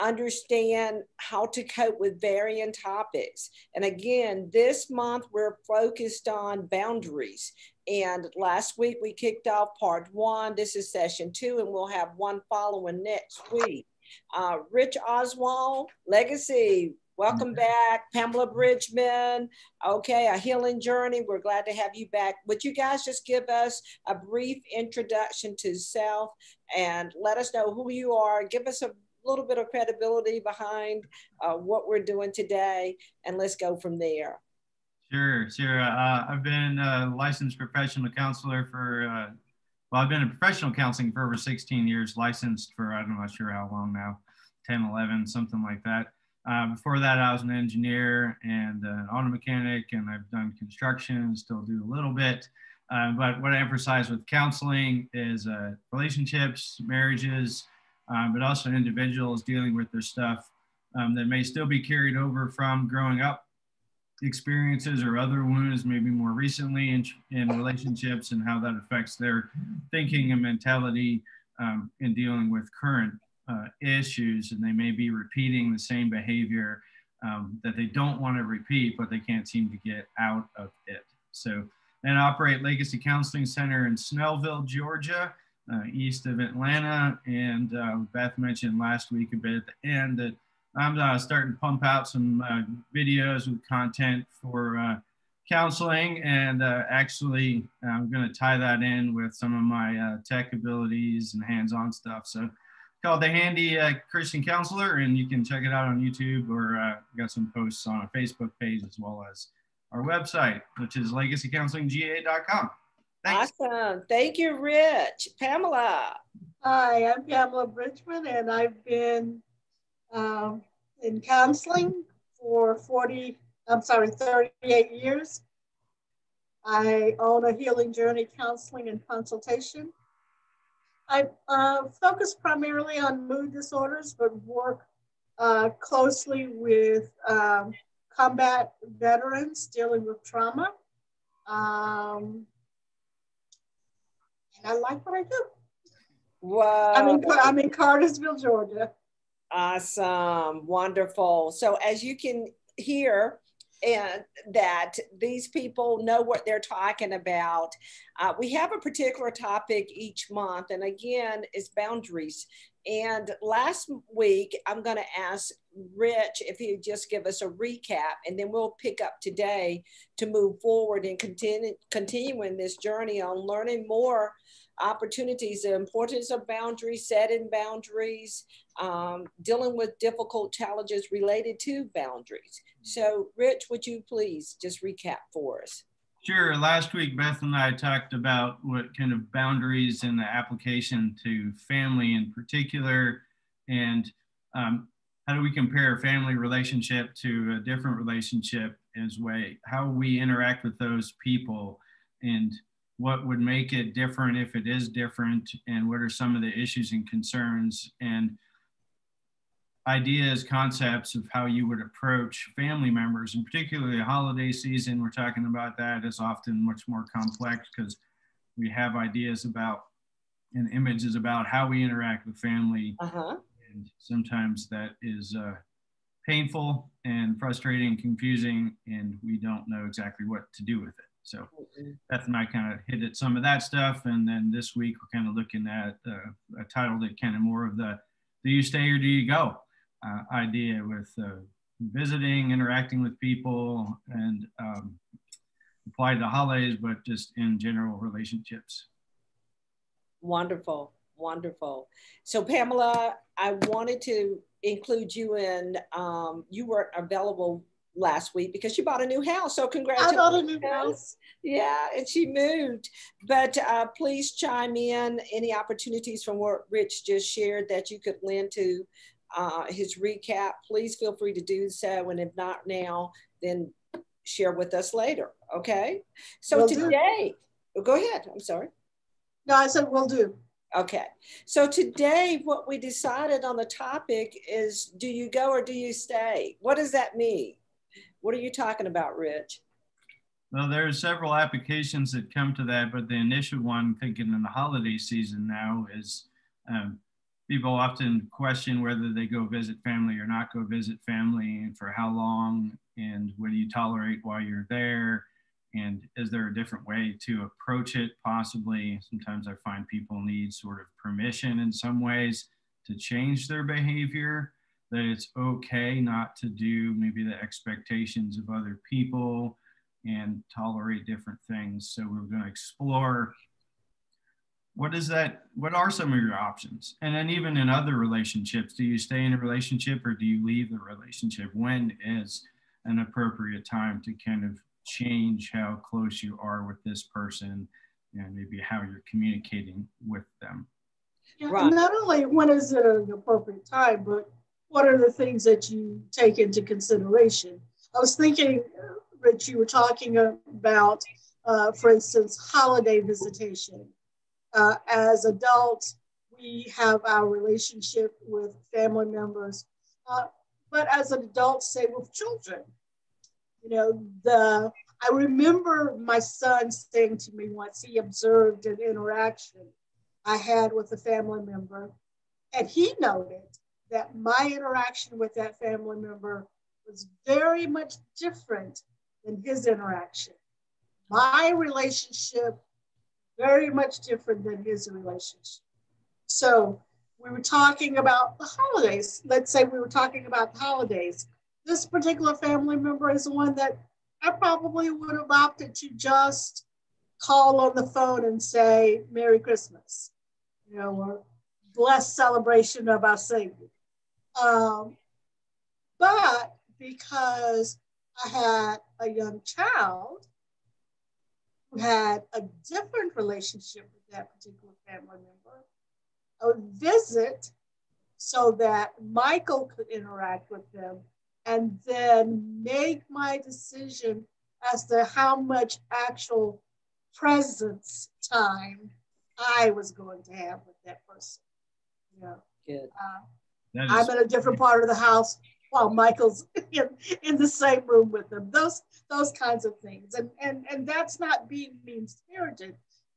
understand how to cope with varying topics. And again, this month we're focused on boundaries. And last week we kicked off part 1. This is session 2, and we'll have one following next week. Rich Oswald, Legacy, welcome back. Pamela Bridgman, okay, A Healing Journey. We're glad to have you back. Would you guys just give us a brief introduction to self and let us know who you are? Give us a little bit of credibility behind what we're doing today, and let's go from there. Sure. I've been a licensed professional counselor for, well, I've been in professional counseling for over 16 years, licensed for, I'm not sure how long now, 10, 11, something like that. Before that, I was an engineer and an auto mechanic, and I've done construction, still do a little bit. But what I emphasize with counseling is relationships, marriages, but also individuals dealing with their stuff that may still be carried over from growing up experiences or other wounds, maybe more recently in relationships, and how that affects their thinking and mentality in dealing with current issues. And they may be repeating the same behavior that they don't want to repeat, but they can't seem to get out of it. So, and I operate Legacy Counseling Center in Snellville, Georgia, east of Atlanta. And Beth mentioned last week a bit at the end that I'm starting to pump out some videos with content for counseling, and actually I'm going to tie that in with some of my tech abilities and hands-on stuff. So called The Handy Christian Counselor, and you can check it out on YouTube, or got some posts on a Facebook page as well as our website, which is legacycounselingga.com. Thanks. Awesome. Thank you, Rich. Pamela. Hi, I'm Pamela Bridgman, and I've been in counseling for 38 years. I own A Healing Journey Counseling and Consultation. I focus primarily on mood disorders, but work closely with combat veterans dealing with trauma. And I like what I do. Wow. I'm in Cartersville, Georgia. Awesome. Wonderful. So as you can hear, and that these people know what they're talking about. We have a particular topic each month, and again, it's boundaries. And last week, I'm going to ask Rich if he'd just give us a recap, and then we'll pick up today to move forward and continuing this journey on learning more opportunities, the importance of boundaries, setting boundaries, dealing with difficult challenges related to boundaries. So Rich, would you please just recap for us? Sure. Last week, Beth and I talked about what kind of boundaries in the application to family in particular, and how do we compare a family relationship to a different relationship as way, how we interact with those people, and what would make it different if it is different, and what are some of the issues and concerns and ideas, concepts of how you would approach family members, and particularly the holiday season. We're talking about that is often much more complex because we have ideas about and images about how we interact with family. And sometimes that is painful and frustrating, confusing, and we don't know exactly what to do with it. So Beth and I kind of hit at some of that stuff. And then this week, we're kind of looking at a title that kind of more of the do you stay or do you go idea with visiting, interacting with people, and apply to the holidays, but just in general relationships. Wonderful, wonderful. So Pamela, I wanted to include you in, you weren't available last week because she bought a new house. So congratulations. I bought a new house. Yeah, and she moved. But please chime in any opportunities from what Rich just shared that you could lend to his recap. Please feel free to do so. And if not now, then share with us later. Okay. So today, go ahead. I'm sorry. No, I said we'll do. Okay. So today, what we decided on the topic is, do you go or do you stay? What does that mean? What are you talking about, Rich? Well, there are several applications that come to that, but the initial one, thinking in the holiday season now, is people often question whether they go visit family or not go visit family, and for how long, and what do you tolerate while you're there, and is there a different way to approach it possibly. Sometimes I find people need sort of permission in some ways to change their behavior, that it's okay not to do maybe the expectations of other people and tolerate different things. So we're going to explore what are some of your options? And then even in other relationships, do you stay in a relationship or do you leave the relationship? When is an appropriate time to kind of change how close you are with this person and maybe how you're communicating with them? Yeah, right. Not only when is it an appropriate time, but what are the things that you take into consideration? I was thinking, Rich, you were talking about, for instance, holiday visitation. As adults, we have our relationship with family members, but as an adult, say with children, I remember my son saying to me once, he observed an interaction I had with a family member, and he noted that my interaction with that family member was very much different than his interaction. My relationship very much different than his relationship. So we were talking about the holidays. Let's say we were talking about the holidays. This particular family member is the one that I probably would have opted to just call on the phone and say, Merry Christmas, or blessed celebration of our Savior. But because I had a young child who had a different relationship with that particular family member, I would visit so that Michael could interact with them and then make my decision as to how much actual presence time I was going to have with that person. Good. I'm in a different part of the house while Michael's in the same room with them. Those kinds of things. And that's not being mean-spirited.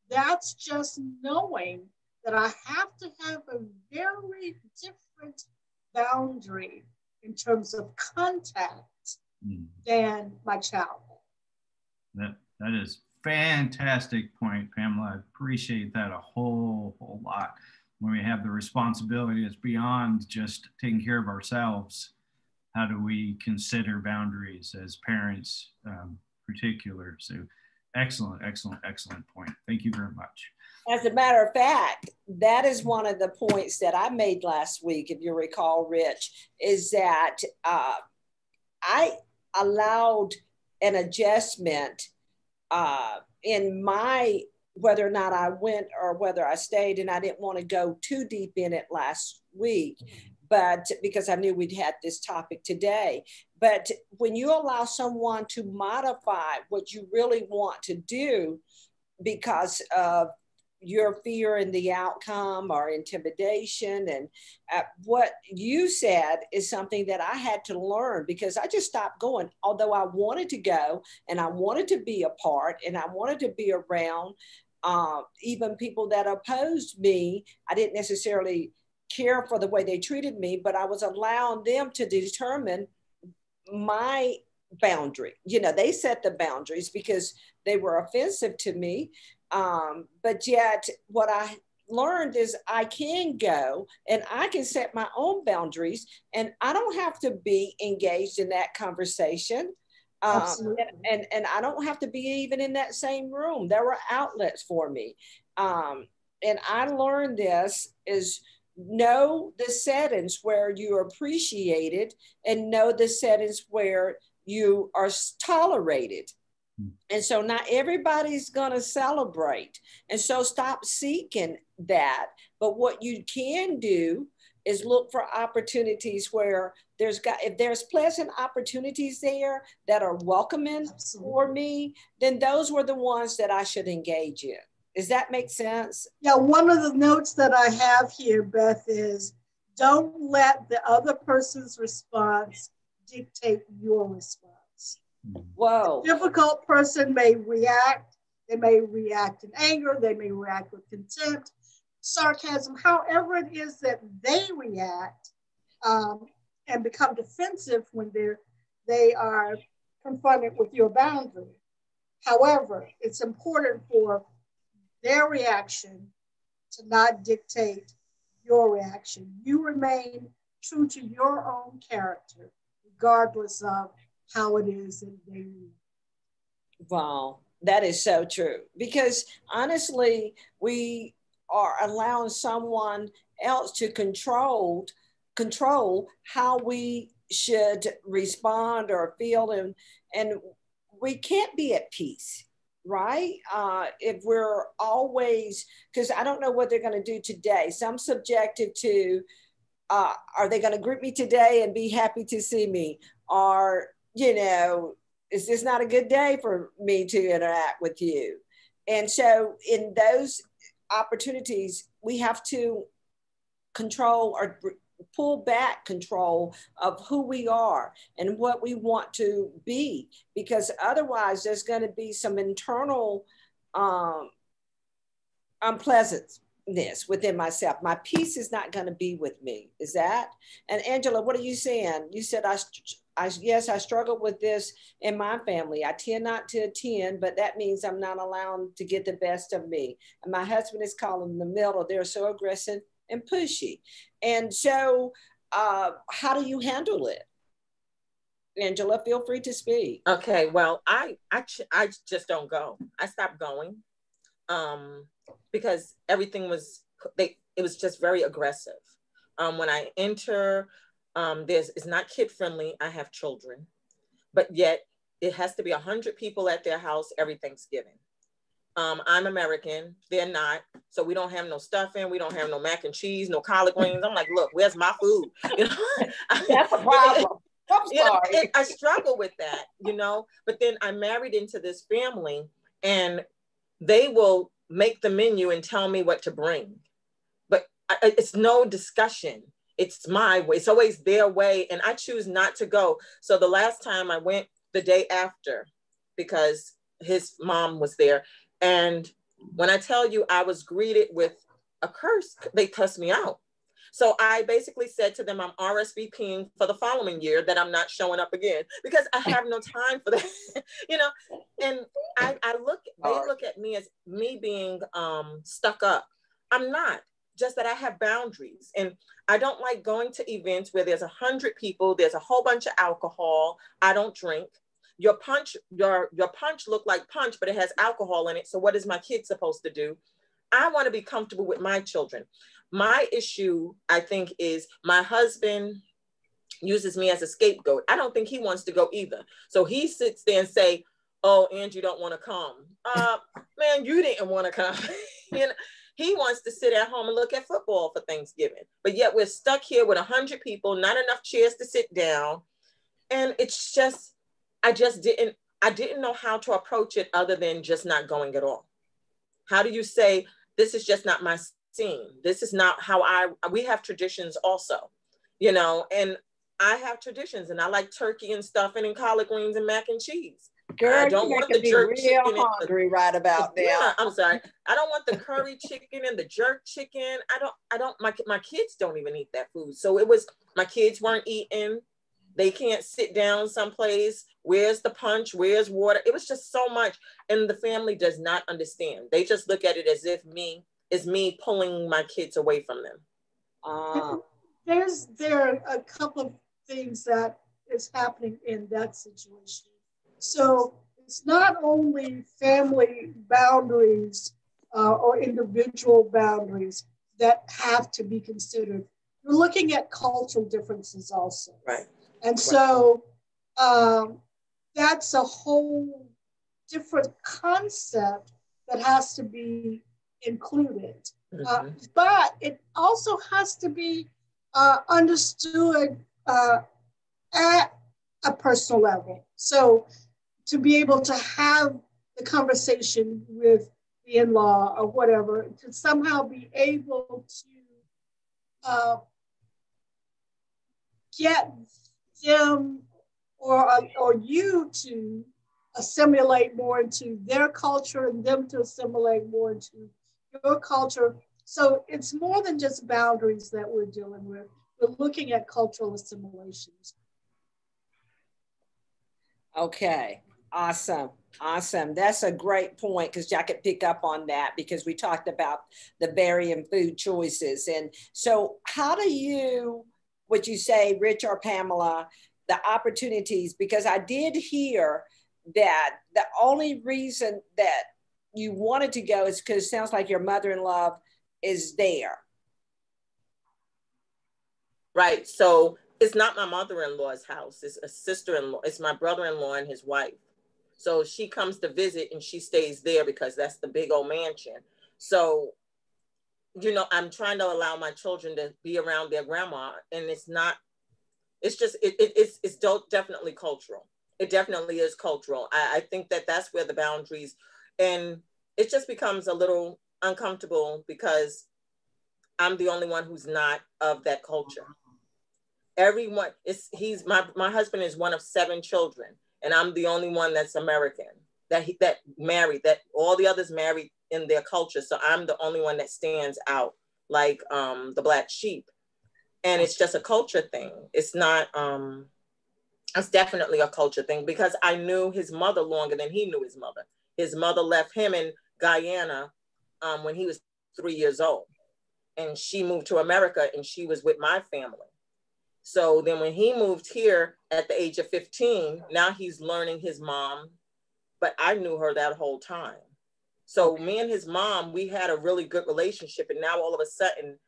That's just knowing that I have to have a very different boundary in terms of contact than my child. That is fantastic point, Pamela. I appreciate that a whole lot. When we have the responsibility that's beyond just taking care of ourselves, how do we consider boundaries as parents, particular? So excellent point. Thank you very much. As a matter of fact, that is one of the points that I made last week, if you recall, Rich, is that I allowed an adjustment in my, whether or not I went or whether I stayed, and I didn't want to go too deep in it last week, but because I knew we'd had this topic today. But when you allow someone to modify what you really want to do because of your fear in the outcome or intimidation, and what you said is something that I had to learn, because I just stopped going. Although I wanted to go and I wanted to be a part and I wanted to be around even people that opposed me, I didn't necessarily care for the way they treated me, but I was allowing them to determine my boundary. They set the boundaries because they were offensive to me. But yet what I learned is I can go and I can set my own boundaries, and I don't have to be engaged in that conversation. And I don't have to be even in that same room. There were outlets for me. And I learned this is know the settings where you're appreciated and know the settings where you are tolerated. And so not everybody's going to celebrate. And so stop seeking that. But what you can do is look for opportunities where if there's pleasant opportunities there that are welcoming for me, then those were the ones that I should engage in. Does that make sense? Yeah, one of the notes that I have here, Beth, is don't let the other person's response dictate your response. Whoa. A difficult person may react. They may react in anger. They may react with contempt. sarcasm, however it is that they react and become defensive when they are confronted with your boundary. However, it's important for their reaction to not dictate your reaction. You remain true to your own character, regardless of how it is that they react. Wow, that is so true. Because honestly, we are allowing someone else to control how we should respond or feel, and we can't be at peace, right? If we're always, because I don't know what they're going to do today. Some subjective to, are they going to group me today and be happy to see me? Or, is this not a good day for me to interact with you? And so in those opportunities, we have to control or pull back control of who we are and what we want to be, because otherwise there's going to be some internal unpleasantness within myself. My peace is not going to be with me. Is that? And Angela, what are you saying? You said, yes, I struggle with this in my family. I tend not to attend, but that means I'm not allowed to get the best of me. And my husband is calling in the middle. They're so aggressive and pushy. And so how do you handle it? Angela, feel free to speak. Okay, well, I just don't go. I stopped going because everything was, it was just very aggressive. When I enter, it's not kid friendly. I have children, but yet it has to be 100 people at their house every Thanksgiving. I'm American, they're not. So we don't have no stuffing. We don't have no mac and cheese, no collard greens. I'm like, look, where's my food? That's a problem. I'm sorry. I struggle with that, but then I married into this family and they will make the menu and tell me what to bring. But it's no discussion. It's my way. It's always their way. And I choose not to go. So the last time I went the day after because his mom was there. And when I tell you I was greeted with a curse, they cussed me out. So I basically said to them, I'm RSVPing for the following year that I'm not showing up again because I have no time for that, and they look at me as me being stuck up. I'm not, just that I have boundaries. And I don't like going to events where there's 100 people, there's a whole bunch of alcohol. I don't drink. Your punch look like punch, but it has alcohol in it. So what is my kid supposed to do? I want to be comfortable with my children. My issue, I think, is my husband uses me as a scapegoat. I don't think he wants to go either. So he sits there and say, oh, Angie, you don't want to come. Man, you didn't want to come. He wants to sit at home and look at football for Thanksgiving. But yet we're stuck here with 100 people, not enough chairs to sit down. And it's just, I didn't know how to approach it other than just not going at all. How do you say, this is just not my scene. This is not how we have traditions also, and I have traditions and I like turkey and stuffing and collard greens and mac and cheese. Girl, I don't want the jerk chicken. Hungry right about now. Yeah, I'm sorry. I don't want the curry chicken and the jerk chicken. My kids don't even eat that food. So my kids weren't eating. They can't sit down someplace. Where's the punch? Where's water? It was just so much. And the family does not understand. They just look at it as if it's me pulling my kids away from them. There are a couple of things that is happening in that situation. So it's not only family boundaries or individual boundaries that have to be considered. You're looking at cultural differences also. Right. And so that's a whole different concept that has to be included. Mm-hmm. But it also has to be understood at a personal level. So to be able to have the conversation with the in-law or whatever, to somehow be able to get them or you to assimilate more into their culture and them to assimilate more into your culture So it's more than just boundaries that we're dealing with. We're looking at cultural assimilations. Okay, awesome. Awesome. That's a great point because I could pick up on that because we talked about the varying food choices. And so how do you, would you say, Rich or Pamela, the opportunities, because I did hear that the only reason that you wanted to go is because it sounds like your mother-in-law is there. Right. So it's not my mother-in-law's house. It's a sister-in-law. It's my brother-in-law and his wife. So she comes to visit and she stays there because that's the big old mansion. So, you know, I'm trying to allow my children to be around their grandma, and it's not, it's just, it's definitely cultural. It definitely is cultural. I think that that's where the boundaries, and it just becomes a little uncomfortable because I'm the only one who's not of that culture. Everyone is, my husband is one of 7 children, and I'm the only one that's American, that married, that all the others married in their culture. So I'm the only one that stands out like the black sheep. And it's just a culture thing. It's not, it's definitely a culture thing because I knew his mother longer than he knew his mother. His mother left him in Guyana when he was 3 years old. And she moved to America and she was with my family. So then when he moved here at the age of 15, now he's learning his mom, but I knew her that whole time. So me and his mom, we had a really good relationship. And now all of a sudden,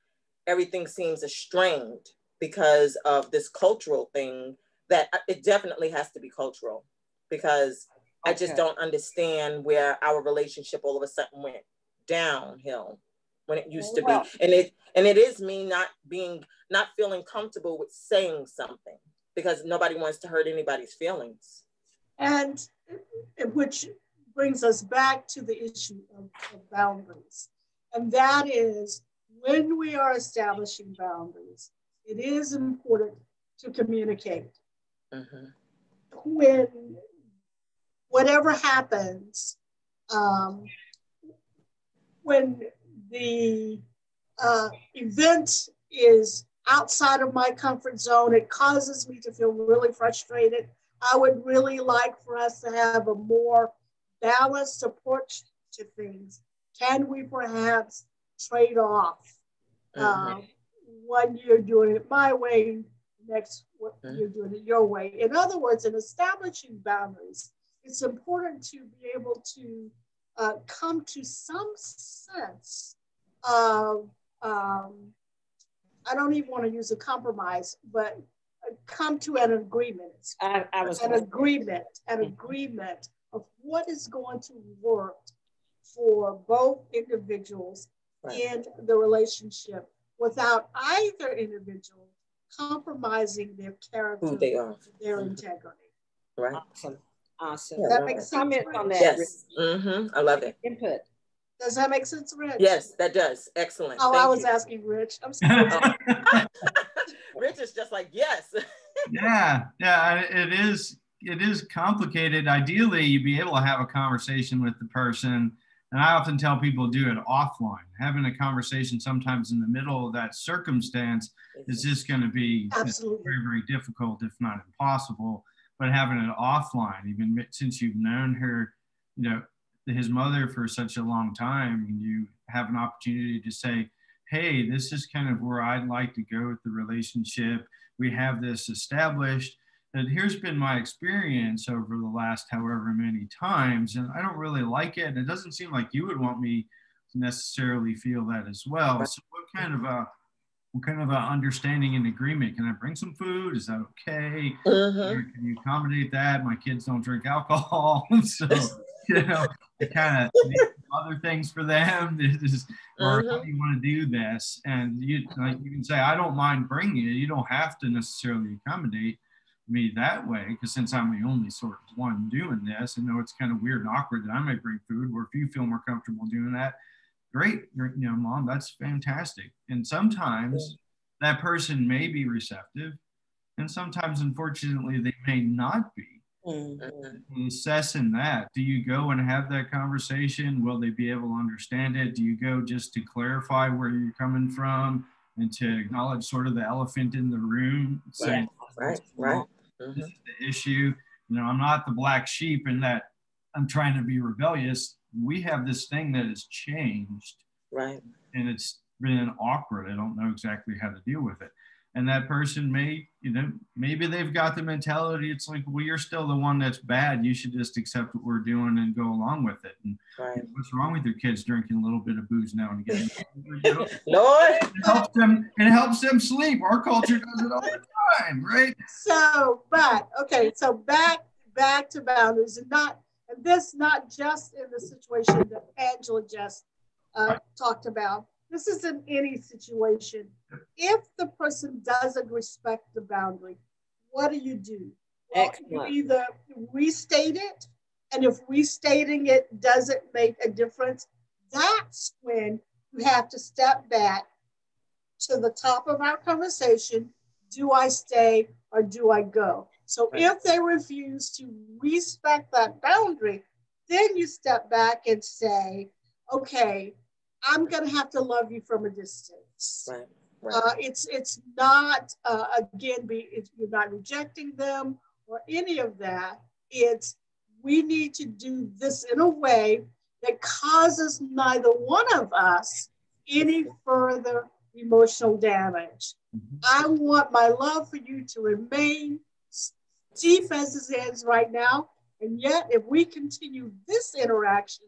everything seems estranged because of this cultural thing that it definitely has to be cultural because I just don't understand where our relationship all of a sudden went downhill when it used to be. And it is me not feeling comfortable with saying something because nobody wants to hurt anybody's feelings. And which brings us back to the issue of boundaries. And that is, when we are establishing boundaries, it is important to communicate. Mm-hmm. When whatever happens, when the event is outside of my comfort zone, it causes me to feel really frustrated. I would really like for us to have a more balanced approach to things. Can we perhaps trade off? One year doing it my way, next you're doing it your way. In other words, in establishing boundaries, it's important to be able to come to some sense of, I don't even want to use a compromise, but come to an agreement. An agreement of what is going to work for both individuals in the relationship without either individual compromising their character, who they are, their integrity. Right. Awesome. Does that make sense? Comment on that. Yes. I love it. Input. Does that make sense, Rich? Yes, that does. Excellent. Oh, I was asking Rich. I'm sorry. Rich is just like, yes. Yeah, it is complicated. Ideally, you'd be able to have a conversation with the person. And I often tell people do it offline. Having a conversation sometimes in the middle of that circumstance is just going to be very, very difficult, if not impossible. But having it offline, even since you've known her, you know, his mother for such a long time, and you have an opportunity to say, hey, this is kind of where I'd like to go with the relationship. We have this established. And here's been my experience over the last however many times, and I don't really like it. And it doesn't seem like you would want me to necessarily feel that as well. So what kind of a understanding and agreement? Can I bring some food? Is that okay? Can you accommodate that? My kids don't drink alcohol, so you know, I kind of other things for them. Or how do you want to do this? And you can say, I don't mind bringing it. You don't have to necessarily accommodate me that way, because since I'm the only sort of one doing this, I know it's kind of weird and awkward that I might bring food, or if you feel more comfortable doing that, great, Mom, that's fantastic. And sometimes that person may be receptive, and sometimes, unfortunately, they may not be. And assessing that, do you go and have that conversation? Will they be able to understand it? Do you go just to clarify where you're coming from and to acknowledge sort of the elephant in the room, saying, right. This is the issue. You know, I'm not the black sheep in that I'm trying to be rebellious. We have this thing that has changed, right, and it's been awkward. I don't know exactly how to deal with it. And that person may, you know, maybe they've got the mentality, it's like, well, you're still the one that's bad. You should just accept what we're doing and go along with it. And right. what's wrong with your kids drinking a little bit of booze now and again? You know, Lord, it helps them sleep. Our culture does it all the time, right? So, but okay, so back to boundaries, and this not just in the situation that Angela just talked about. This is in any situation. If the person doesn't respect the boundary, what do you do? Well, you either restate it, and if restating it doesn't make a difference, that's when you have to step back to the top of our conversation. Do I stay or do I go? So if they refuse to respect that boundary, then you step back and say, okay, I'm going to have to love you from a distance. Right. It's not, you're not rejecting them or any of that. It's, we need to do this in a way that causes neither one of us any further emotional damage. I want my love for you to remain deep as it is right now. And yet, if we continue this interaction,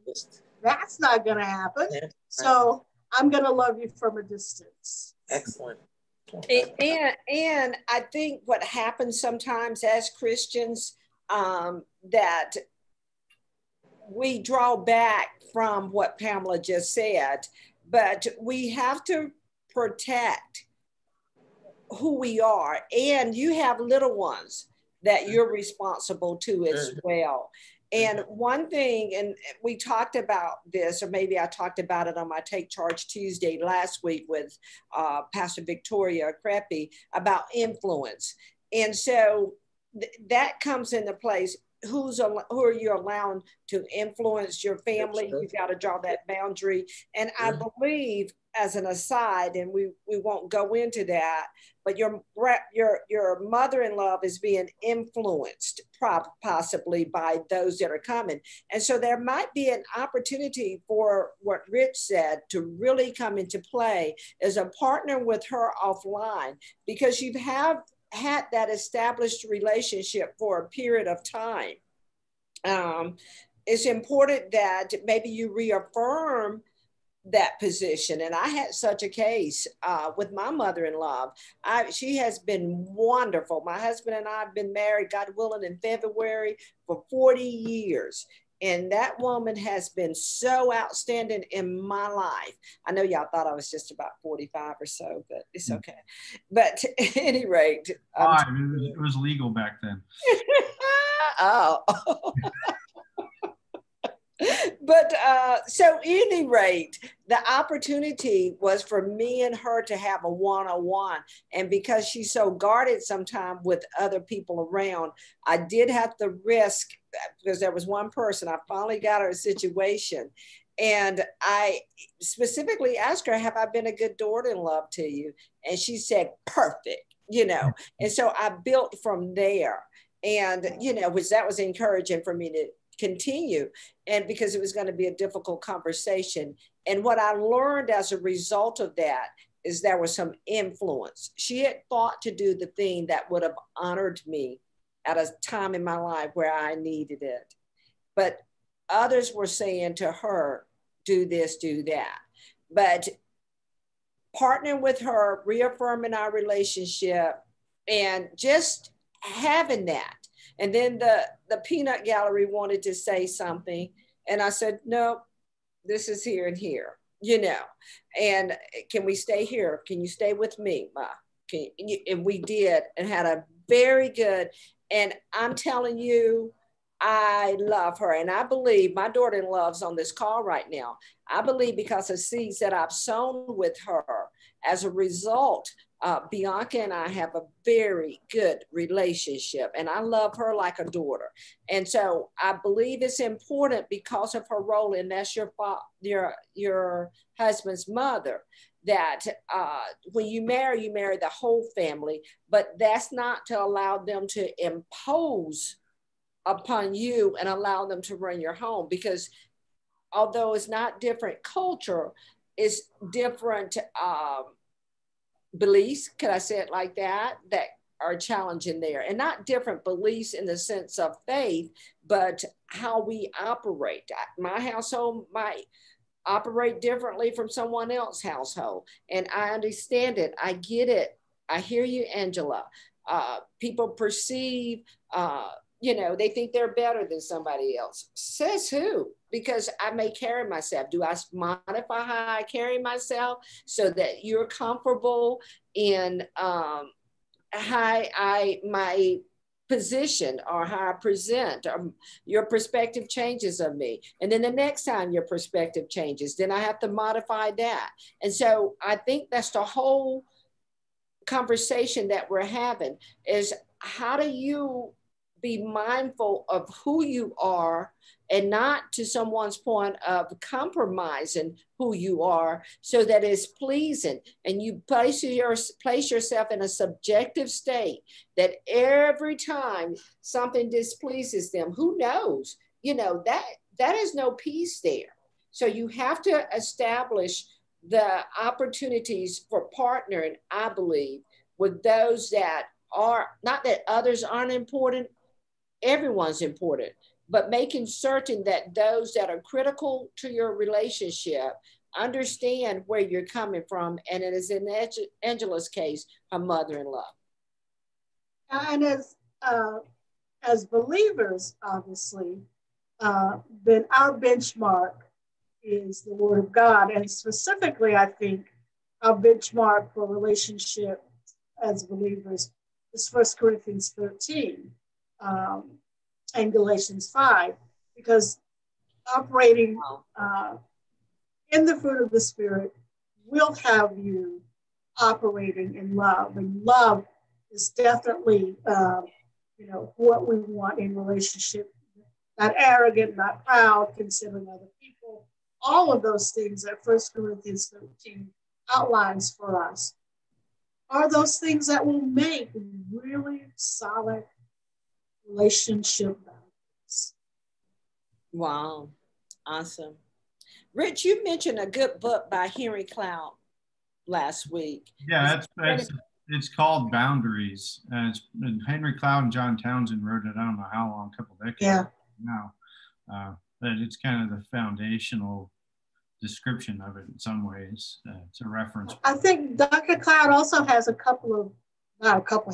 that's not going to happen. Yeah, right. So I'm going to love you from a distance. Excellent. And I think what happens sometimes as Christians, that we draw back from what Pamela just said, but we have to protect who we are. And you have little ones that you're responsible to as well. And one thing, and we talked about this, or maybe I talked about it on my Take Charge Tuesday last week with Pastor Victoria Creppy about influence. And so that comes into place. Who are you allowing to influence your family? You've got to draw that boundary. And I believe, as an aside, and we won't go into that, but your mother-in-law is being influenced possibly by those that are coming. And so there might be an opportunity for what Rich said to really come into play as a partner with her offline, because you have had that established relationship for a period of time. It's important that maybe you reaffirm that position. And I had such a case with my mother-in-law. She has been wonderful. My husband and I have been married, God willing, in February for 40 years. And that woman has been so outstanding in my life. I know y'all thought I was just about 45 or so, but it's okay. But at any rate. It was legal back then. Oh. But so any rate, the opportunity was for me and her to have a one-on-one. And because she's so guarded sometimes with other people around, I did have to risk, because there was one person, I finally got her a situation. And I specifically asked her, have I been a good daughter-in-law to you? And she said, perfect, you know. And so I built from there. And, you know, that was encouraging for me to continue, and because it was going to be a difficult conversation. And what I learned as a result of that is there was some influence. She had thought to do the thing that would have honored me at a time in my life where I needed it. But others were saying to her, do this, do that. But partnering with her, reaffirming our relationship, and just having that. And then the peanut gallery wanted to say something. And I said, no, this is here and here, you know. And can we stay here? Can you stay with me, Ma? And we did, and had a very good, and I'm telling you, I love her. And I believe my daughter-in-law's on this call right now. I believe because of seeds that I've sown with her, as a result Bianca and I have a very good relationship, and I love her like a daughter. And so I believe it's important because of her role, and that's your husband's mother, that when you marry the whole family, but that's not to allow them to impose upon you and allow them to run your home, because although it's not different culture, it's different beliefs, can I say it like that, that are challenging there. And not different beliefs in the sense of faith, but how we operate. My household might operate differently from someone else's household. And I understand it. I get it. I hear you, Angela. People perceive, they think they're better than somebody else. Says who? Because I may carry myself. Do I modify how I carry myself so that you're comfortable in my position or how I present, or your perspective changes of me. And then the next time your perspective changes, then I have to modify that. And so I think that's the whole conversation that we're having, is how do you be mindful of who you are, and not to someone's point of compromising who you are so that it's pleasing. And you place yourself in a subjective state that every time something displeases them, who knows, that is no peace there. So you have to establish the opportunities for partnering, I believe, with those that are, not that others aren't important, everyone's important, but making certain that those that are critical to your relationship understand where you're coming from. And it is in Angela's case, her mother-in-law. And as believers, obviously, then our benchmark is the Word of God. And specifically, I think our benchmark for relationship as believers is 1 Corinthians 13. And Galatians 5, because operating in the fruit of the Spirit will have you operating in love. And love is definitely, what we want in relationship. Not arrogant, not proud, considering other people. All of those things that 1 Corinthians 13 outlines for us are those things that will make really solid relationship values. Wow, awesome. Rich, you mentioned a good book by Henry Cloud last week. Yeah, it's called Boundaries. And Henry Cloud and John Townsend wrote it, I don't know how long, a couple decades now. But it's kind of the foundational description of it in some ways. It's a reference. I think Dr. Cloud also has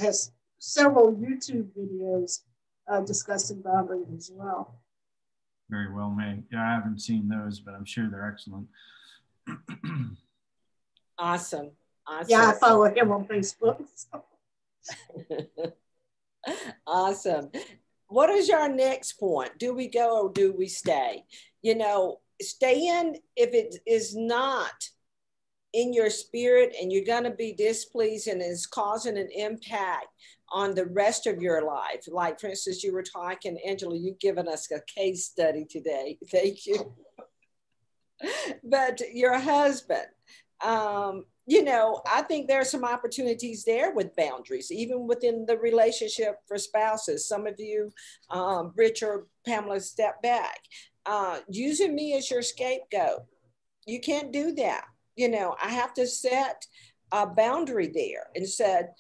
has several YouTube videos discussing boundaries as well. Very well made. Yeah, I haven't seen those, but I'm sure they're excellent. Awesome. Yeah, I follow him on Facebook. So. Awesome. What is your next point? Do we go or do we stay? Stay in if it is not in your spirit and you're going to be displeased and is causing an impact on the rest of your life. Like, for instance, you were talking, Angela, you've given us a case study today. Thank you. But your husband, I think there are some opportunities there with boundaries, even within the relationship for spouses. Some of you, Rich or Pamela, step back. Using me as your scapegoat. You can't do that. I have to set a boundary there and said,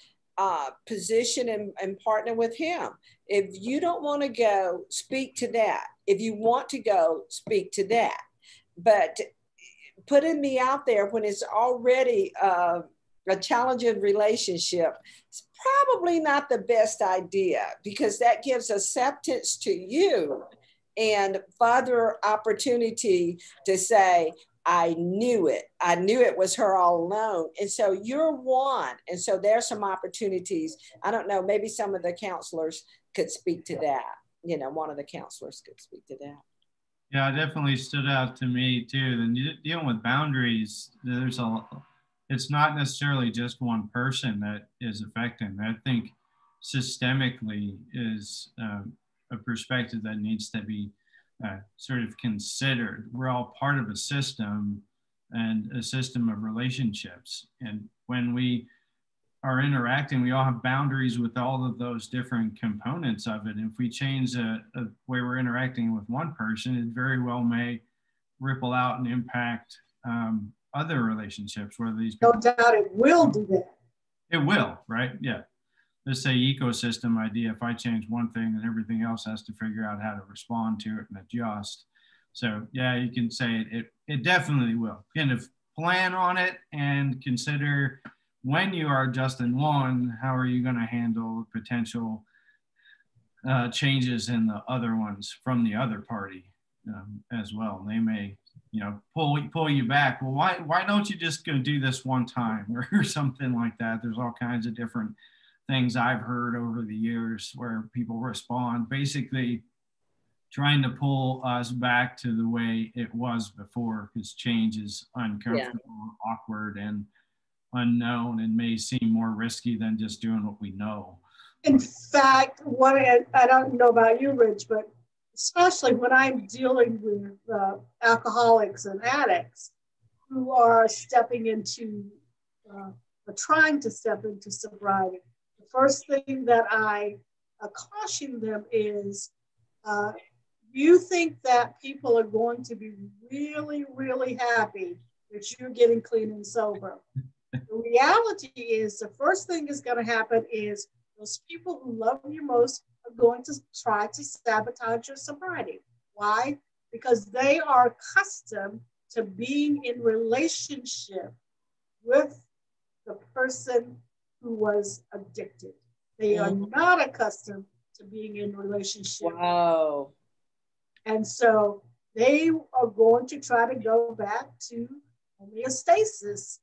position and partner with him. If you don't want to go, speak to that. If you want to go, speak to that. But putting me out there when it's already a challenging relationship, it's probably not the best idea, because that gives acceptance to you and further opportunity to say, I knew it. I knew it was her all along. And so you're one. And so there's some opportunities. I don't know, maybe some of the counselors could speak to that. One of the counselors could speak to that. Yeah, it definitely stood out to me too. And dealing with boundaries, there's it's not necessarily just one person that is affecting. I think systemically is a perspective that needs to be sort of considered. We're all part of a system and a system of relationships. And when we are interacting, we all have boundaries with all of those different components of it. And if we change a way we're interacting with one person, it very well may ripple out and impact other relationships, whether these people. No doubt it will do that. It will, right? Yeah. Let's say ecosystem idea. If I change one thing, then everything else has to figure out how to respond to it and adjust. So yeah, you can say it definitely will. Kind of plan on it and consider when you are adjusting one, how are you going to handle potential changes in the other ones from the other party as well. They may, pull you back. Well, why don't you just go do this one time or something like that? There's all kinds of different things I've heard over the years where people respond, basically trying to pull us back to the way it was before, because change is uncomfortable, awkward, and unknown, and may seem more risky than just doing what we know. In fact, I don't know about you, Rich, but especially when I'm dealing with alcoholics and addicts who are stepping into, or trying to step into sobriety, the first thing that I caution them is, you think that people are going to be really, really happy that you're getting clean and sober. The reality is the first thing that's going to happen is those people who love you most are going to try to sabotage your sobriety. Why? Because they are accustomed to being in relationship with the person who was addicted. They are not accustomed to being in relationship. Wow. And so they are going to try to go back to homeostasis.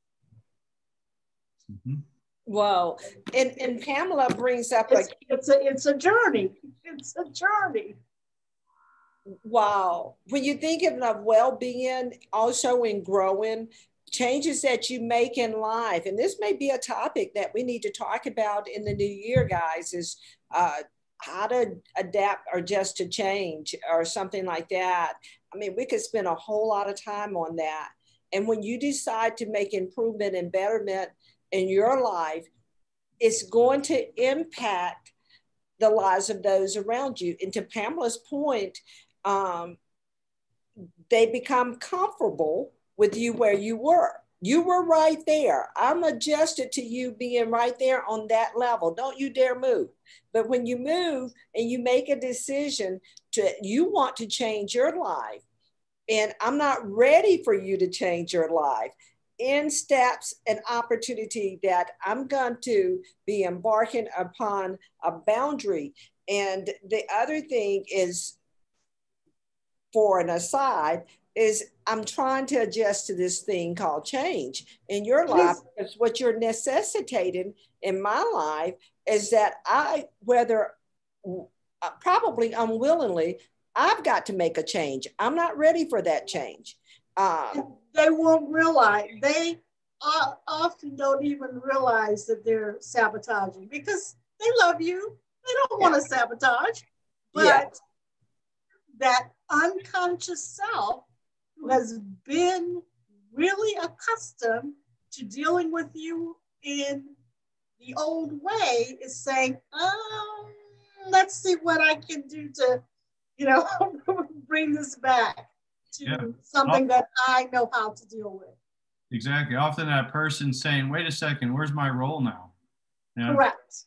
Mm-hmm. Whoa. And Pamela brings up it's a journey. It's a journey. Wow. When you're thinking of well-being, also in growing, changes that you make in life, and this may be a topic that we need to talk about in the new year, guys, is how to adapt or just to change or something like that. I mean, we could spend a whole lot of time on that. And when you decide to make improvement and betterment in your life, it's going to impact the lives of those around you. And to Pamela's point, they become comfortable with you where you were. You were right there. I'm adjusted to you being right there on that level. Don't you dare move. But when you move and you make a decision you want to change your life, and I'm not ready for you to change your life, in steps an opportunity that I'm going to be embarking upon a boundary. And the other thing is, for an aside, is I'm trying to adjust to this thing called change in your life. Because what you're necessitating in my life is that whether probably unwillingly, I've got to make a change. I'm not ready for that change. They won't realize, they often don't even realize that they're sabotaging because they love you. They don't want to sabotage, but that unconscious self who has been really accustomed to dealing with you in the old way is saying, let's see what I can do to, bring this back to something that I know how to deal with. Exactly. Often that person saying, wait a second, where's my role now? Correct.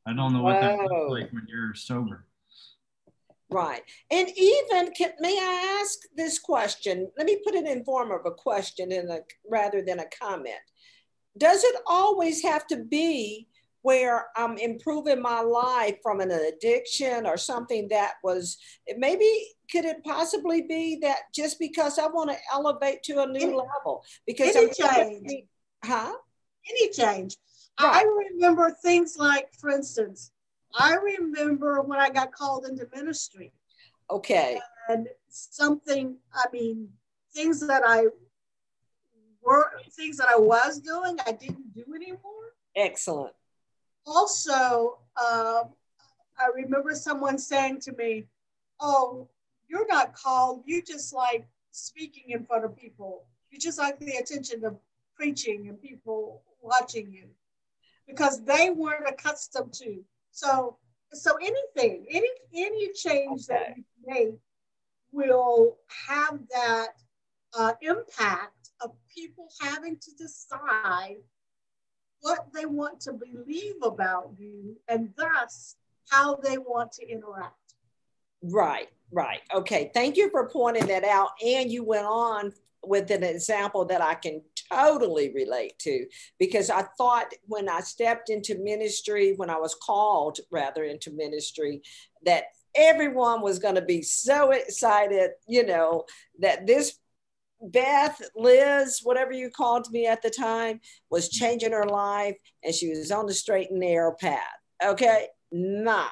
I don't know what that looks like when you're sober. Right. And even, may I ask this question? Let me put it in form of a question rather than a comment. Does it always have to be where I'm improving my life from an addiction or something that was, could it possibly be that just because I want to elevate to a new level? Because any change. Any change. Right. I remember things like, for instance, I remember when I got called into ministry. Okay. And things that I things that I was doing, I didn't do anymore. Excellent. Also, I remember someone saying to me, "Oh, you're not called. You just like speaking in front of people. You just like the attention of preaching and people watching you," because they weren't accustomed to. So anything, any change that you make will have that impact of people having to decide what they want to believe about you and thus how they want to interact. Right, right. Okay, thank you for pointing that out. And you went on with an example that I can totally relate to, because I thought when I stepped into ministry, when I was called rather into ministry, that everyone was going to be so excited, you know, that this Beth, Liz, whatever you called me at the time, was changing her life and she was on the straight and narrow path. Okay, not.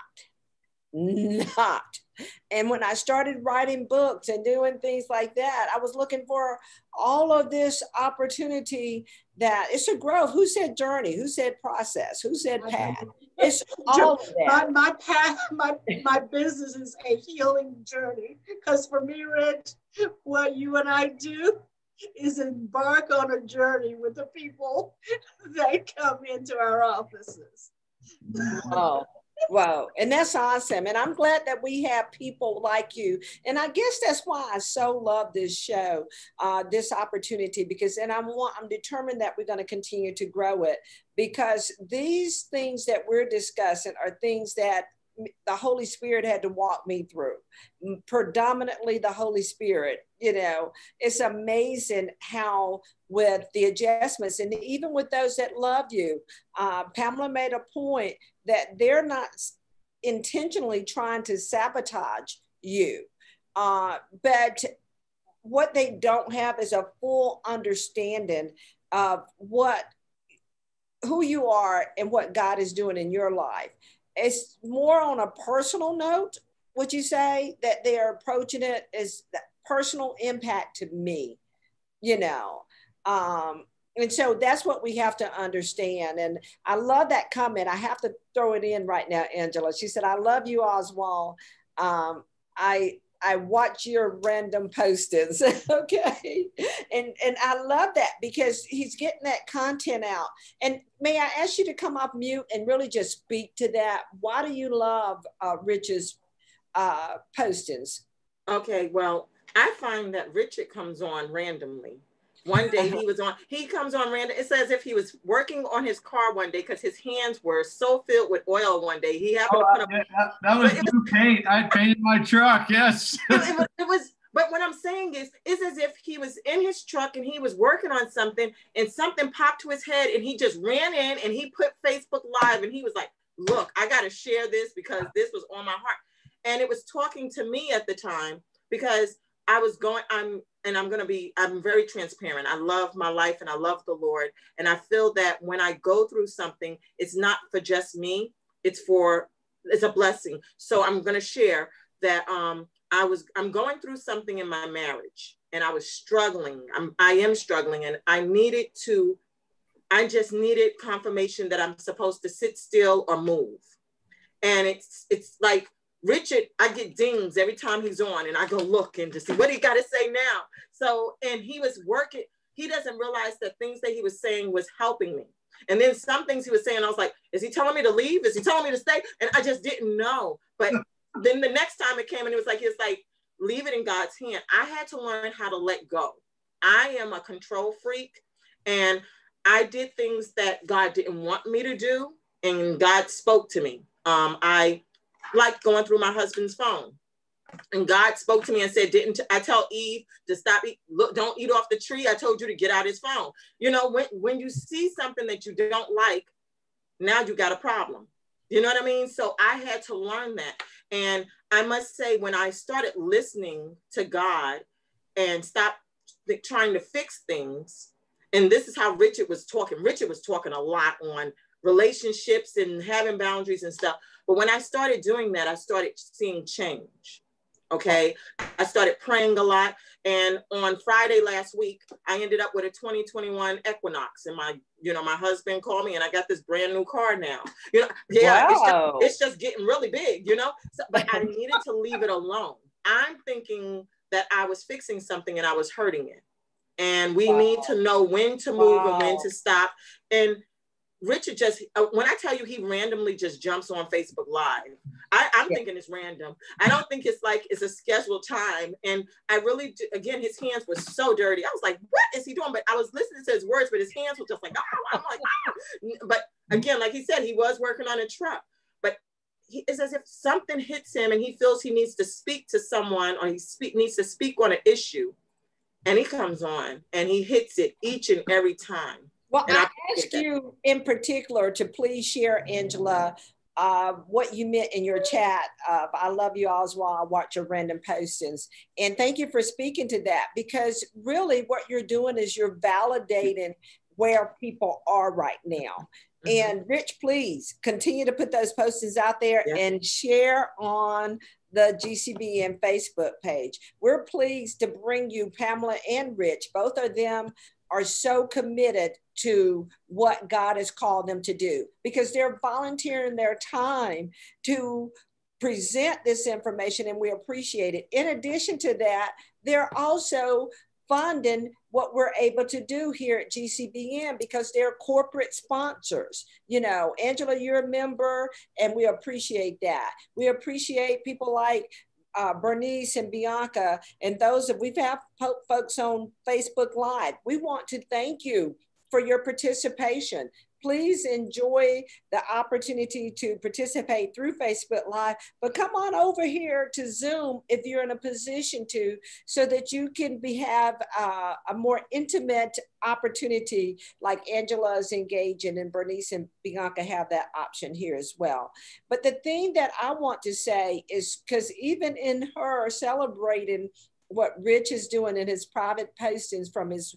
And when I started writing books and doing things like that, I was looking for all of this opportunity that it's a growth. Who said journey? Who said process? Who said path? It's all of that. My path, my business is a healing journey. Because for me, Rich, what you and I do is embark on a journey with the people that come into our offices. Oh. Wow. And that's awesome. And I'm glad that we have people like you. And I guess that's why I so love this show, this opportunity, because then I'm determined that we're going to continue to grow it, because these things that we're discussing are things that the Holy Spirit had to walk me through, predominantly the Holy Spirit. You know, it's amazing how with the adjustments and even with those that love you, Pamela made a point that they're not intentionally trying to sabotage you. But what they don't have is a full understanding of who you are and what God is doing in your life. It's more on a personal note, would you say, that they are approaching it as personal impact to me, you know? And so that's what we have to understand. And I love that comment. I have to throw it in right now, Angela. She said, "I love you, Oswald. I watch your random postings." Okay. And I love that because he's getting that content out. And may I ask you to come off mute and really just speak to that? Why do you love Rich's postings? Okay, well, I find that Richard comes on randomly. One day he comes on random. It's as if he was working on his car one day because his hands were so filled with oil one day. He happened to put that was new paint. I painted my truck, yes. It was, but what I'm saying is, it's as if he was in his truck and he was working on something and something popped to his head and he just ran in and he put Facebook Live and he was like, "Look, I got to share this because this was on my heart." And it was talking to me at the time because I was going, I'm very transparent. I love my life and I love the Lord. And I feel that when I go through something, it's not for just me, it's a blessing. So I'm going to share that I'm going through something in my marriage and I was struggling. I am struggling and I just needed confirmation that I'm supposed to sit still or move. And it's like, Richard, I get dings every time he's on and I go look and to see what he got to say now. So, and he was working. He doesn't realize that things that he was saying was helping me. And then some things he was saying, I was like, is he telling me to leave? Is he telling me to stay? And I just didn't know. But then the next time it came and it was like, leave it in God's hand. I had to learn how to let go. I am a control freak and I did things that God didn't want me to do. And God spoke to me. I like going through my husband's phone. And God spoke to me and said, didn't I tell Eve to stop eat? Look, don't eat off the tree. I told you to get out his phone. You know, when you see something that you don't like, now you got a problem. You know what I mean? So I had to learn that. And I must say, when I started listening to God and stopped trying to fix things, and this is how Richard was talking. Richard was talking a lot on relationships and having boundaries and stuff. But when I started doing that, I started seeing change. Okay. I started praying a lot. And on Friday last week, I ended up with a 2021 Equinox. And my husband called me and I got this brand new car now. Yeah, wow. it's just getting really big, So, but I needed to leave it alone. I'm thinking that I was fixing something and I was hurting it. And we need to know when to move and when to stop. And Richard just, when I tell you he randomly just jumps on Facebook Live, I'm thinking it's random. I don't think it's a scheduled time. And I really, again, his hands were so dirty. I was like, what is he doing? But I was listening to his words, but his hands were just like, oh, I'm like, oh. But again, like he said, he was working on a truck. But it's as if something hits him and he feels he needs to speak to someone or needs to speak on an issue. And he comes on and he hits it each and every time. Well, I ask you in particular to please share, Angela, what you meant in your chat of, I love you, Oswald, I watch your random postings. And thank you for speaking to that, because really what you're doing is you're validating where people are right now. Mm-hmm. And Rich, please continue to put those postings out there and share on the GCBN Facebook page. We're pleased to bring you Pamela and Rich. Both of them are so committed to what God has called them to do, because they're volunteering their time to present this information, and we appreciate it. In addition to that, they're also funding what we're able to do here at GCBN because they're corporate sponsors. Angela, you're a member, and we appreciate that. We appreciate people like Bernice and Bianca, and those that we've had folks on Facebook Live. We want to thank you for your participation. Please enjoy the opportunity to participate through Facebook Live, but come on over here to Zoom if you're in a position to, so that you can have a more intimate opportunity like Angela is engaging, and Bernice and Bianca have that option here as well. But the thing that I want to say is, because even in her celebrating what Rich is doing in his private postings from his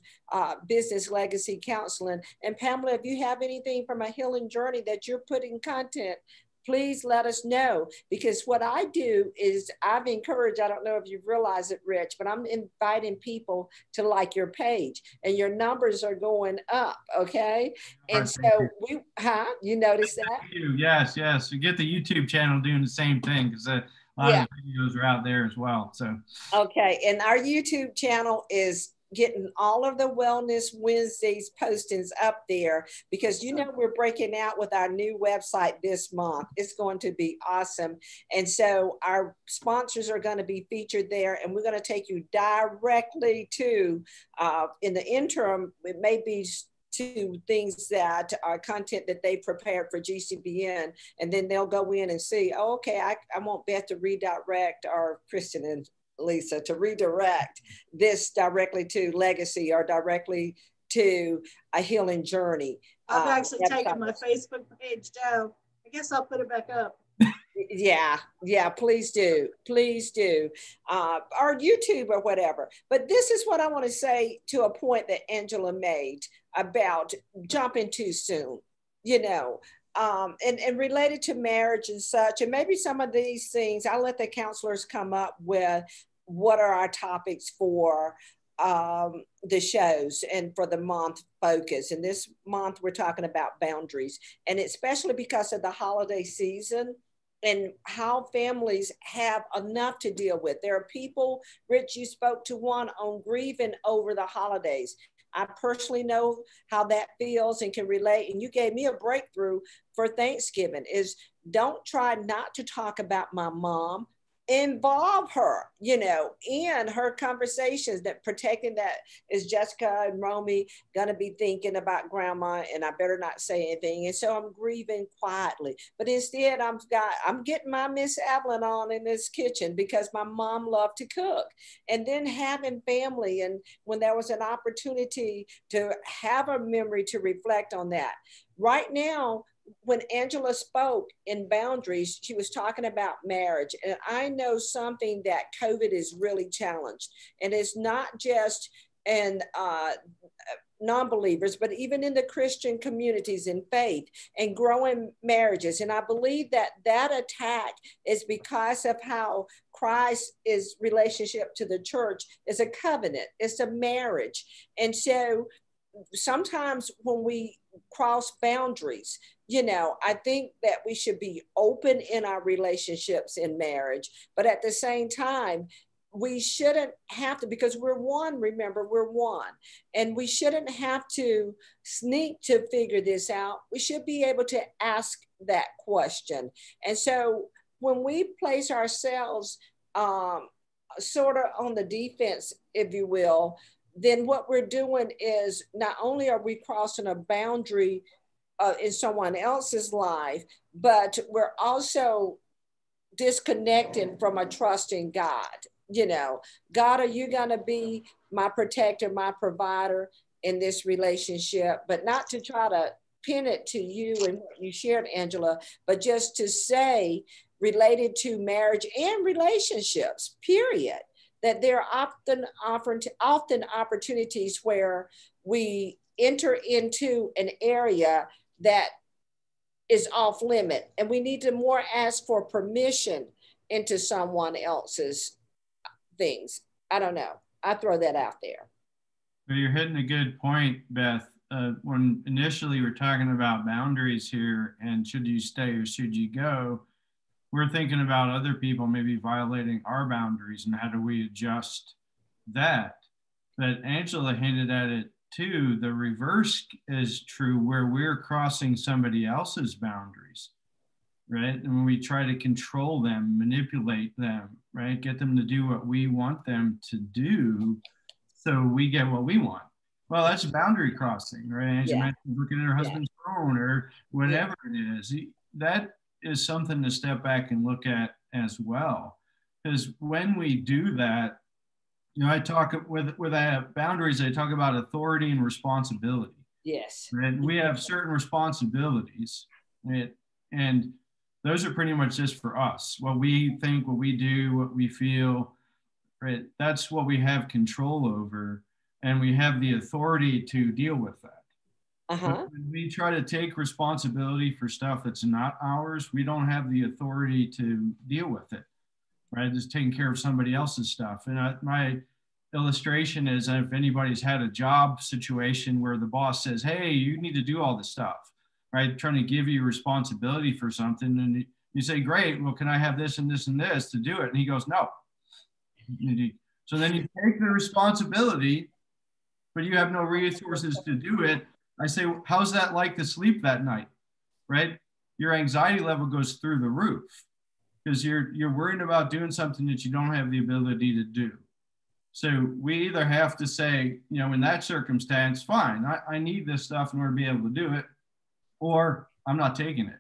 business legacy counseling. And Pamela, if you have anything from a healing journey that you're putting content, please let us know, because what I do is I've encouraged, I don't know if you've realized it, Rich, but I'm inviting people to like your page, and your numbers are going up, okay? And so you notice that? Yes. You get the YouTube channel doing the same thing, because a lot of the videos are out there as well. So okay, and our YouTube channel is getting all of the Wellness Wednesdays postings up there, because we're breaking out with our new website this month. It's going to be awesome. And so our sponsors are going to be featured there, and we're going to take you directly to, in the interim, it may be to things that are content that they prepared for GCBN, and then they'll go in and see, oh, okay, I want Beth to redirect, or Kristen and Lisa to redirect this directly to Legacy or directly to a healing journey. I've actually taken my Facebook page down. I guess I'll put it back up. Yeah, please do. Or YouTube or whatever. But this is what I want to say to a point that Angela made about jumping too soon, and related to marriage and such. And maybe some of these things, I'll let the counselors come up with what are our topics for the shows and for the month focus. And this month we're talking about boundaries, and especially because of the holiday season and how families have enough to deal with. There are people, Rich, you spoke to one on grieving over the holidays. I personally know how that feels and can relate. And you gave me a breakthrough for Thanksgiving is don't try not to talk about my mom. Involve her, in her conversations. That protecting that is Jessica and Romy gonna be thinking about grandma, and I better not say anything. And so I'm grieving quietly, but instead I'm getting my Miss Evelyn on in this kitchen because my mom loved to cook. And then having family, and when there was an opportunity to have a memory to reflect on that. Right now, when Angela spoke in boundaries, she was talking about marriage. And I know something that COVID is really challenged. And it's not just in non-believers, but even in the Christian communities in faith and growing marriages. And I believe that that attack is because of how Christ's relationship to the church is a covenant, it's a marriage. And so sometimes when we cross boundaries, you know, I think that we should be open in our relationships in marriage, but at the same time, we shouldn't have to, because we're one, remember, we're one, and we shouldn't have to sneak to figure this out. We should be able to ask that question. And so when we place ourselves sort of on the defense, if you will, then what we're doing is not only are we crossing a boundary in someone else's life, but we're also disconnecting from a trusting God. You know, God, are you going to be my protector, my provider in this relationship? But not to try to pin it to you and what you shared, Angela, but just to say, related to marriage and relationships, period, that there are often opportunities where we enter into an area that is off limit, and we need to more ask for permission into someone else's things. I don't know. I throw that out there. Well, you're hitting a good point, Beth. When initially we're talking about boundaries here and should you stay or should you go, we're thinking about other people maybe violating our boundaries and how do we adjust that. But Angela hinted at it too. The reverse is true, where we're crossing somebody else's boundaries, right? And when we try to control them, manipulate them, right? Get them to do what we want them to do so we get what we want. Well, that's boundary crossing, right? Angela mentioned looking at her husband's phone or whatever it is. That is something to step back and look at as well. Because when we do that, you know, I talk with boundaries, I talk about authority and responsibility. Yes. Right? We have certain responsibilities, right? And those are pretty much just for us. What we think, what we do, what we feel, right? That's what we have control over. And we have the authority to deal with that. But when we try to take responsibility for stuff that's not ours, we don't have the authority to deal with it, right? Just taking care of somebody else's stuff. And my illustration is, if anybody's had a job situation where the boss says, hey, you need to do all this stuff, right? Trying to give you responsibility for something. And you say, great, well, can I have this and this and this to do it? And he goes, no. So then you take the responsibility, but you have no resources to do it. I say, how's that like to sleep that night, right? Your anxiety level goes through the roof because you're worried about doing something that you don't have the ability to do. So we either have to say, you know, in that circumstance, fine, I need this stuff in order to be able to do it, or I'm not taking it.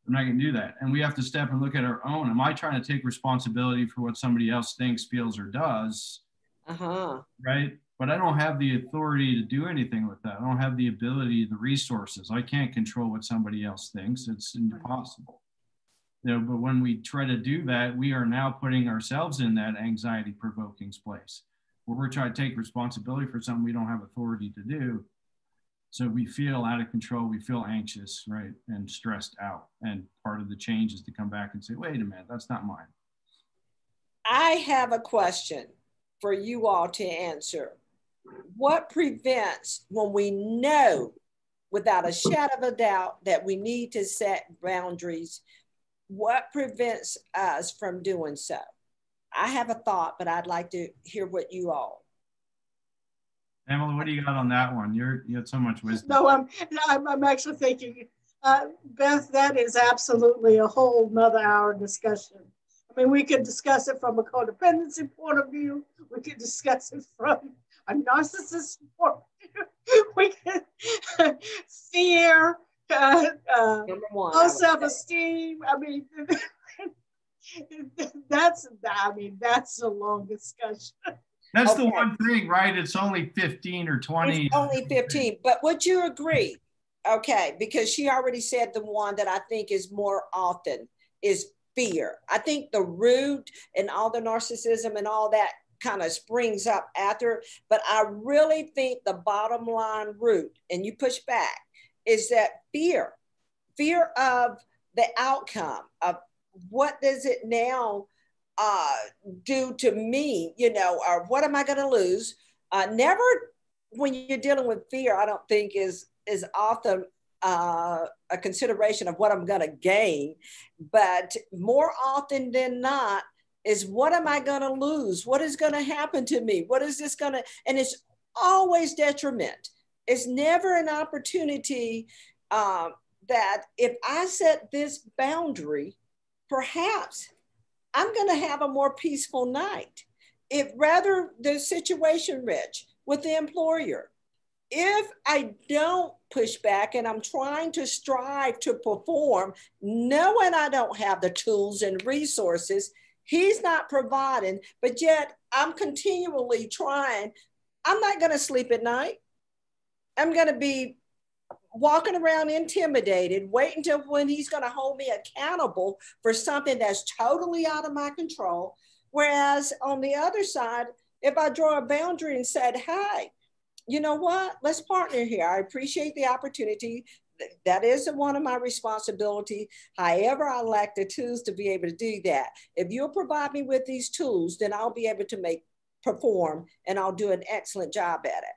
I'm not going to do that. And we have to step and look at our own. Am I trying to take responsibility for what somebody else thinks, feels, or does? Right? But I don't have the authority to do anything with that. I don't have the ability, the resources. I can't control what somebody else thinks. It's impossible. You know, but when we try to do that, we are now putting ourselves in that anxiety-provoking place where we're trying to take responsibility for something we don't have authority to do. So we feel out of control, we feel anxious, right, and stressed out. And part of the change is to come back and say, wait a minute, that's not mine. I have a question for you all to answer. What prevents, when we know without a shadow of a doubt that we need to set boundaries, what prevents us from doing so? I have a thought, but I'd like to hear what you all. Pamela, what do you got on that one? You have so much wisdom. No, I'm actually thinking, Beth, that is absolutely a whole nother hour discussion. I mean, we could discuss it from a codependency point of view. We could discuss it from a narcissist point of view. We could fear, low self-esteem. I mean, that's a long discussion. That's the one thing, right? It's only 15 or 20. It's only 15, but would you agree? Okay, because she already said the one that I think is more often is fear. I think the root and all the narcissism and all that kind of springs up after. But I really think the bottom line root, and you push back, is that fear of the outcome of what does it now do to me, or what am I going to lose? Never, when you're dealing with fear, I don't think is often a consideration of what I'm going to gain, but more often than not is what am I going to lose? What is going to happen to me? What is this going to, and it's always detriment. It's never an opportunity that if I set this boundary, perhaps I'm going to have a more peaceful night. If rather the situation, Rich, with the employer, if I don't push back and I'm trying to strive to perform, knowing I don't have the tools and resources, he's not providing, but yet I'm continually trying, I'm not going to sleep at night. I'm going to be walking around intimidated, waiting until when he's going to hold me accountable for something that's totally out of my control. Whereas on the other side, if I draw a boundary and said, hey, you know what, let's partner here. I appreciate the opportunity. That is one of my responsibilities. However, I lack the tools to be able to do that. If you'll provide me with these tools, then I'll be able to perform, and I'll do an excellent job at it.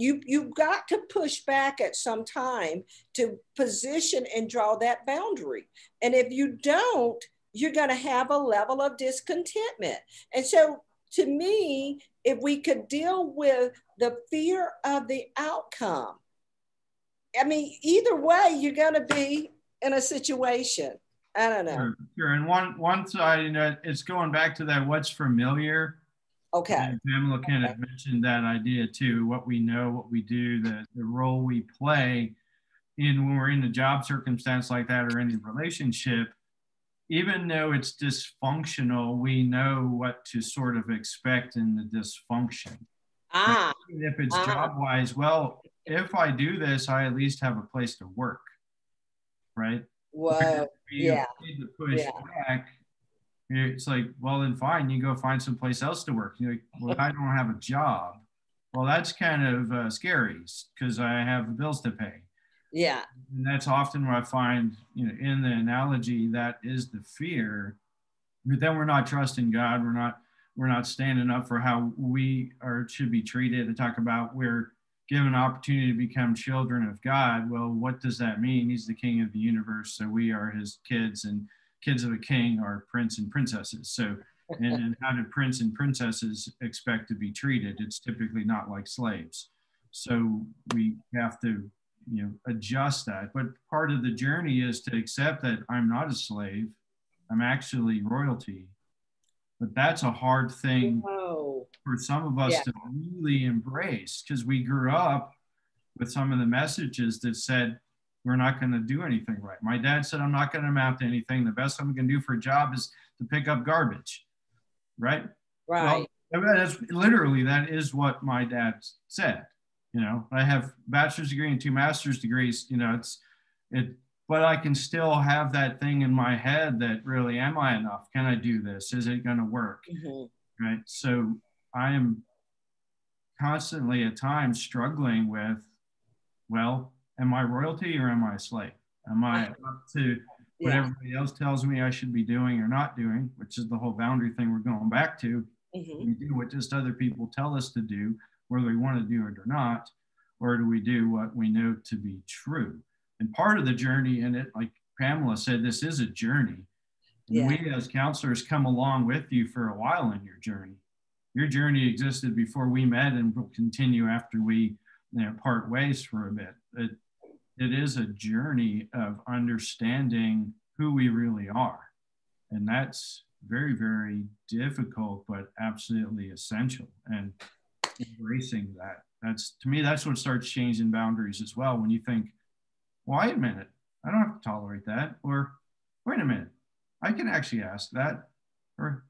You've got to push back at some time to position and draw that boundary. And if you don't, you're going to have a level of discontentment. And so to me, if we could deal with the fear of the outcome, I mean, either way, you're going to be in a situation. I don't know. Sure. And one side, it's going back to that what's familiar. Okay. And Pamela kind of mentioned that idea too, what we know, what we do, the role we play when we're in a job circumstance like that or any relationship. Even though it's dysfunctional, we know what to sort of expect in the dysfunction. Like, even if it's job-wise, well, if I do this, I at least have a place to work, right? Whoa, yeah. To push back, it's like, well, then fine, you go find some place else to work. You're like, well, I don't have a job. Well, that's kind of scary because I have bills to pay. Yeah. And that's often what I find, in the analogy, that is the fear. But then we're not trusting God. We're not standing up for how we should be treated. To talk about we're given an opportunity to become children of God. Well, what does that mean? He's the king of the universe, so we are his kids, and kids of a king are prince and princesses. So, and how do prince and princesses expect to be treated? It's typically not like slaves. So we have to adjust that. But part of the journey is to accept that I'm not a slave. I'm actually royalty. But that's a hard thing for some of us to really embrace, because we grew up with some of the messages that said, we're not going to do anything right. My dad said, I'm not going to amount to anything. The best I'm going to do for a job is to pick up garbage. Right? Right. Well, that's literally, that is what my dad said. I have a bachelor's degree and 2 master's degrees, but I can still have that thing in my head that really, am I enough? Can I do this? Is it going to work? Mm-hmm. Right. So I am constantly at times struggling with, well, am I royalty or am I a slave? Am I up to what everybody else tells me I should be doing or not doing, which is the whole boundary thing we're going back to. Mm-hmm. We do what just other people tell us to do, whether we want to do it or not, or do we do what we know to be true? And part of the journey in it, like Pamela said, this is a journey. And we as counselors come along with you for a while in your journey. Your journey existed before we met and will continue after we part ways for a bit. It is a journey of understanding who we really are. And that's very, very difficult, but absolutely essential. And embracing that, to me, that's what starts changing boundaries as well. When you think, well, wait a minute, I don't have to tolerate that. Or wait a minute, I can actually ask that. Or,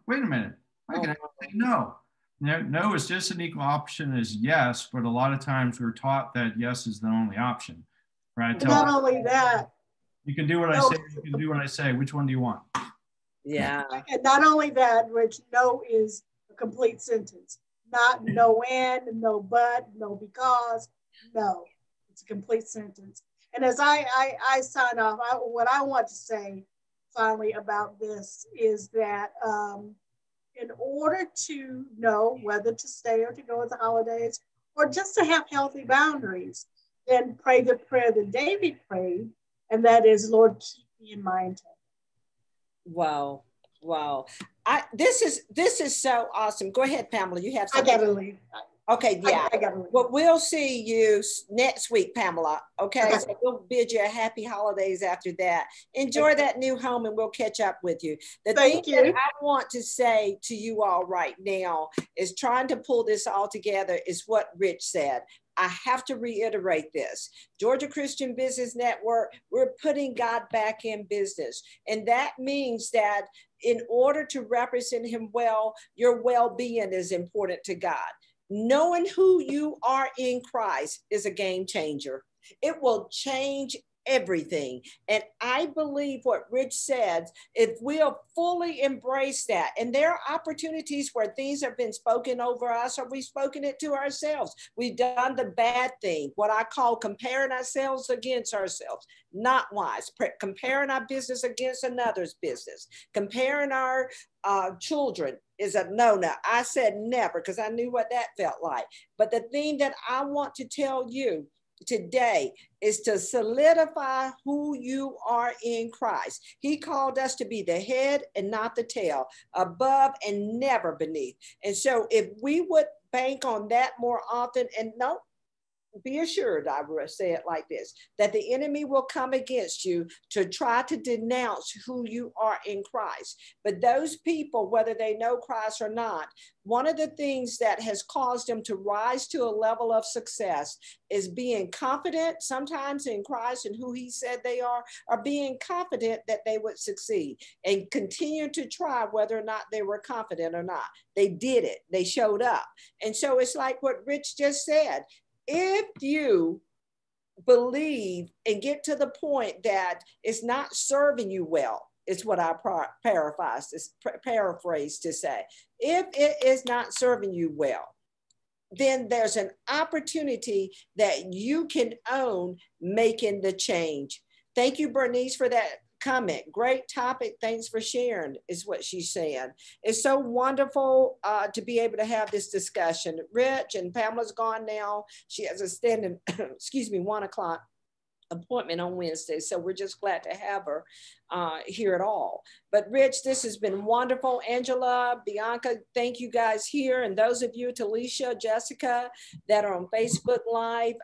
wait a minute, I can actually say no. No is just an equal option as yes, but a lot of times we're taught that yes is the only option. Right? Not only that. You can do what I say, you can do what I say. Which one do you want? Yeah. And not only that, Rich, no is a complete sentence. Not no and, no but, no because, no. It's a complete sentence. And as I sign off, what I want to say finally about this is that in order to know whether to stay or to go at the holidays, or just to have healthy boundaries, then pray the prayer that David prayed, and that is, Lord, keep me in my integrity. Wow. Wow. This is so awesome. Go ahead, Pamela. You have something. I gotta leave. Okay, yeah. I gotta leave. Well, we'll see you next week, Pamela. Okay, Okay. so we'll bid you a happy holidays after that. Enjoy that new home, and we'll catch up with you. The thing that I want to say to you all right now is trying to pull this all together is what Rich said. I have to reiterate this. Georgia Christian Business Network, we're putting God back in business. And that means that in order to represent him well, your well-being is important to God. Knowing who you are in Christ is a game changer. It will change everything. And I believe what Rich said, if we'll fully embrace that, and there are opportunities where things have been spoken over us, or we've spoken it to ourselves. We've done the bad thing, what I call comparing ourselves against ourselves. Not wise. Comparing our business against another's business. Comparing our children is a no-no. I said never, because I knew what that felt like. But the thing that I want to tell you today is to solidify who you are in Christ. He called us to be the head and not the tail, above and never beneath. And so if we would bank on that more often, and no, be assured, I will say it like this, that the enemy will come against you to try to denounce who you are in Christ. But those people, whether they know Christ or not, one of the things that has caused them to rise to a level of success is being confident sometimes in Christ and who he said they are, or being confident that they would succeed and continue to try whether or not they were confident or not. They did it. They showed up. And so it's like what Rich just said. If you believe and get to the point that it's not serving you well, it's what I paraphrase to say. If it is not serving you well, then there's an opportunity that you can own making the change. Thank you, Bernice, for that comment. Great topic. Thanks for sharing, is what she's saying. It's so wonderful to be able to have this discussion. Rich, and Pamela's gone now. She has a standing, 1 o'clock appointment on Wednesday. So we're just glad to have her here at all. But Rich, this has been wonderful. Angela, Bianca, thank you guys here. And those of you, Talisha, Jessica, that are on Facebook Live,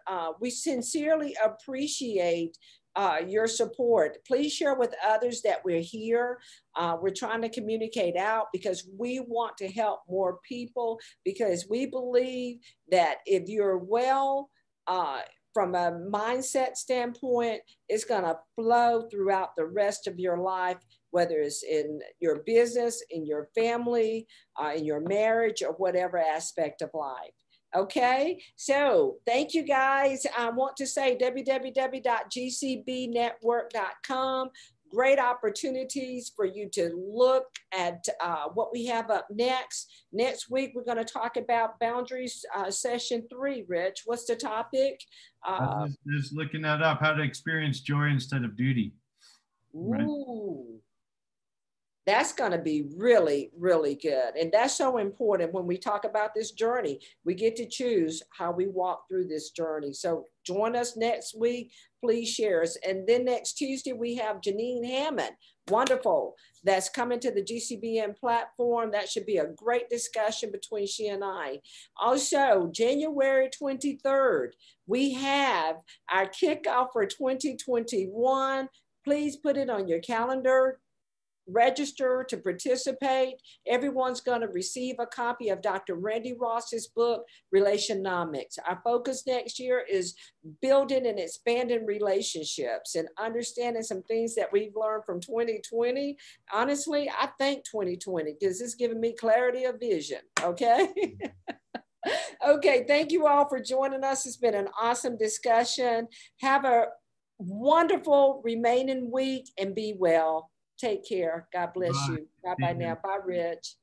we sincerely appreciate your support. Please share with others that we're here. We're trying to communicate out because we want to help more people, because we believe that if you're well, from a mindset standpoint, it's going to flow throughout the rest of your life, whether it's in your business, in your family, in your marriage, or whatever aspect of life. Okay, so thank you guys. I want to say www.gcbnetwork.com. Great opportunities for you to look at what we have up next. Next week, we're going to talk about boundaries, session 3. Rich, what's the topic? Just looking that up, how to experience joy instead of duty. Right? That's going to be really, really good. And that's so important when we talk about this journey. We get to choose how we walk through this journey. So join us next week. Please share us. And then next Tuesday, we have Janine Hammond. Wonderful. That's coming to the GCBN platform. That should be a great discussion between she and I. Also, January 23rd, we have our kickoff for 2021. Please put it on your calendar. Register to participate. Everyone's going to receive a copy of Dr. Randy Ross's book, Relationomics. Our focus next year is building and expanding relationships and understanding some things that we've learned from 2020. Honestly, I thank 2020 because it's given me clarity of vision. Okay. Okay. Thank you all for joining us. It's been an awesome discussion. Have a wonderful remaining week and be well. Take care. God bless you. Bye-bye now. Bye, Rich.